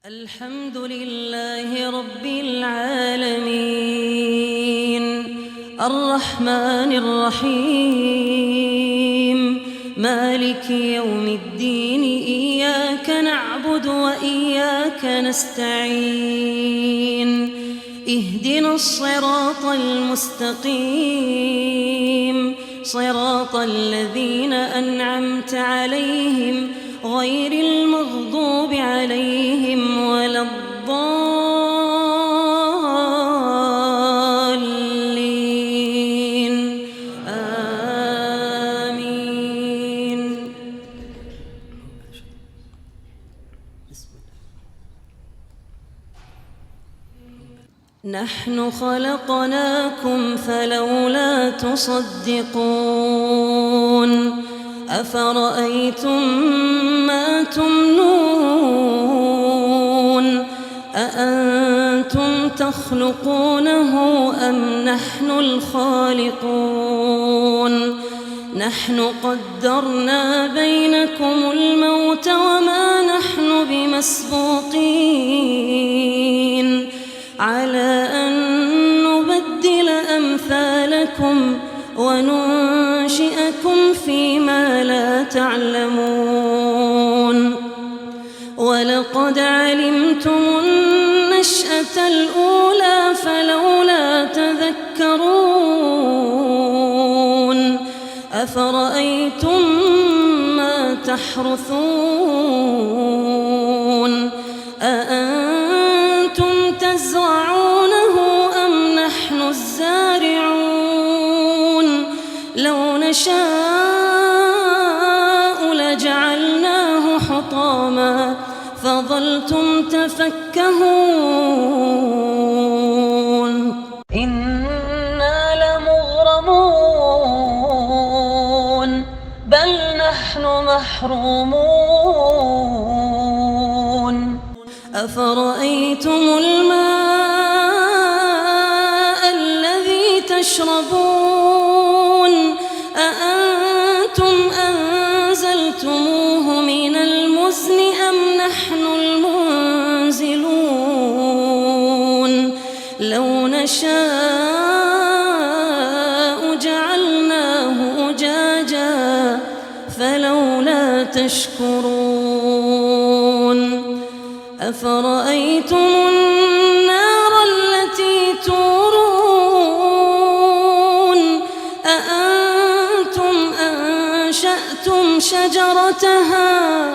الحمد لله رب العالمين الرحمن الرحيم مالك يوم الدين إياك نعبد وإياك نستعين اهدنا الصراط المستقيم صراط الذين أنعمت عليهم غير المغضوب عليهم ولا الضالين آمين. نحن خلقناكم فلولا تصدقون أفرأيتم ما تمنون أأنتم تخلقونه أم نحن الخالقون نحن قدرنا بينكم الموت وما نحن بمسبوقين على أن نبدل أمثالكم وننشئكم فيما لا تعلمون ولقد علمتم النشأة الأولى فلولا تذكرون أفرأيتم ما تحرثون أأنتم تزرعونه أم نحن الزارعون لو نشاء لجعلناه حطاما فظلتم تفكهون إنا لمغرمون بل نحن محرومون أفرأيتم الماء الذي تشربون أأنتم أنزلتموه من المزن أم نحن المنزلون لو نشاء جعلناه أجاجا فلولا تشكرون أفرأيتم النار التي تورون أأنتم أنشأتم شجرتها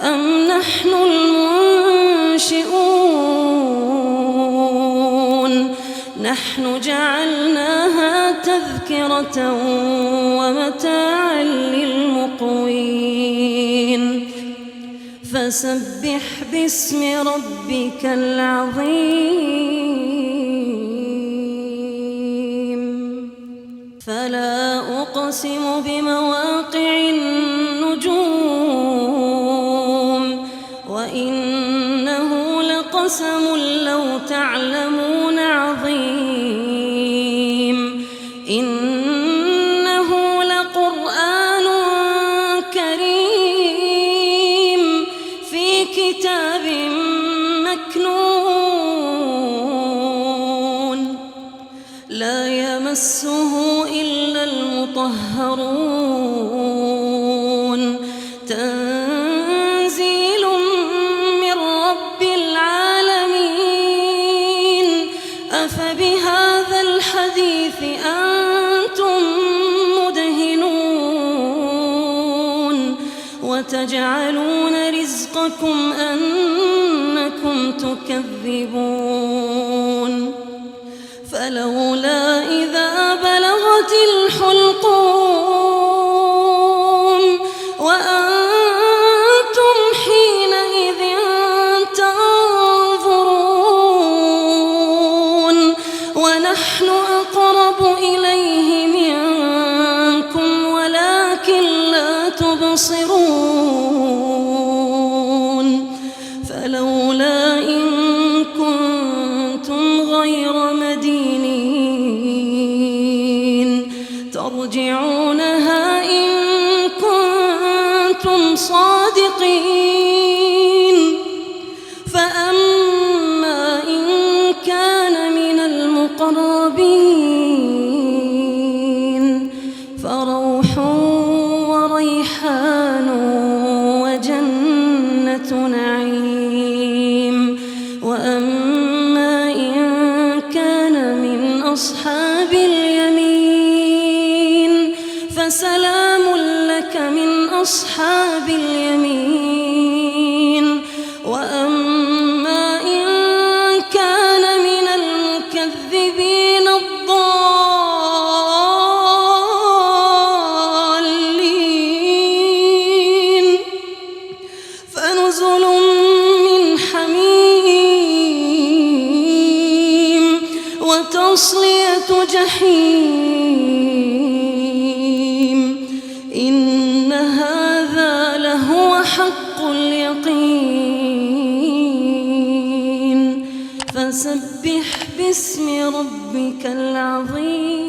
أم نحن المنشئون نحن جعلناها تذكرة ومتاعا للمقوين فسبح باسم ربك العظيم فلا أقسم بمواقع النجوم وإنه لقسم لو تعلمون عظيم إنه لقرآن كريم في كتاب مكنون لا يمسه إلا المطهرون تنزيل من رب العالمين أفبهذا الحديث أنتم مدهنون وتجعلون رزقكم أنكم تكذبون فلولا إذا بلغت الحلقوم وأنتم حينئذ تنظرون ونحن أقرب إليه منكم ولكن لا تبصرون فلولا إن كنتم غير مدينين ترجعونها إن كنتم صادقين فأنتم وريحان وجنة نعيم. وأما إن كان من أصحاب اليمين فسلام لك من أصحاب اليمين. وأما إن كان من المكذبين الضالين فنزل من حميم وتصلية جحيم. إن هذا لهو حق اليقين. فسبح باسم ربك العظيم.